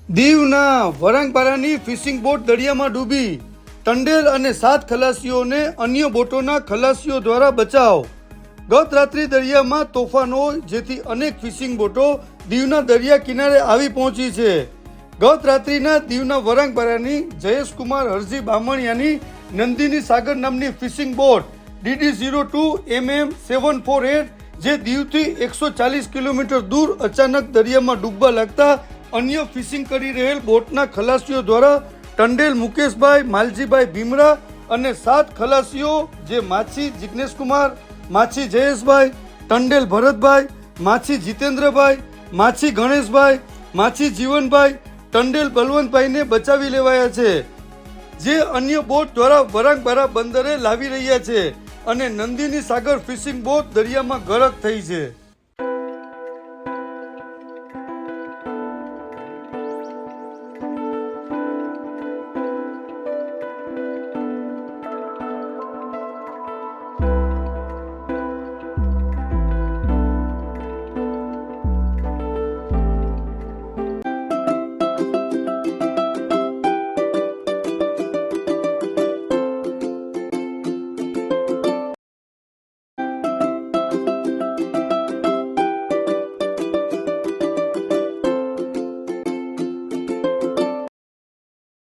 દીવના વરાંગપારાની fishing boat દરિયામાં ડૂબી, ટંડેલ અને 7 ખલાસીઓને અન્ય બોટોના ખલાસીઓ દ્વારા બચાવ. ગત રાત્રિ દરિયામાં તોફાન હોય જેથી અનેક ફિશિંગ બોટો દીવના દરિયા કિનારે આવી પહોંચી છે. ગત રાત્રિના દીવના વરાંગપારાની જયેશકુમાર હરજી બામણિયાની નંદિની સાગર નામની ફિશિંગ બોટ DD02MM748 જે દીવથી 140 કિલોમીટર દૂર અચાનક દરિયામાં ડૂબવા લાગતા અન્ય ફિશિંગ કરી રહેલ બોટના ખલાસીઓ દ્વારા ટંડેલ મુકેશભાઈ, માલજીભાઈ ભીમરા અને 7 ખલાસીઓ જે માછી જિગ્નેશકુમાર, માછી જયેશભાઈ, ટંડેલ ભરતભાઈ, માછી જીતેન્દ્રભાઈ, માછી ગણેશભાઈ, માછી જીવનભાઈ, ટંડેલ બલવંતભાઈને બચાવી લેવાયા છે, જે અન્ય બોટ દ્વારા વરાંગપારા બંદરે લાવી રહ્યા છે અને નંદિની સાગર ફિશિંગ બોટ દરિયામાં ગરક થઈ છે.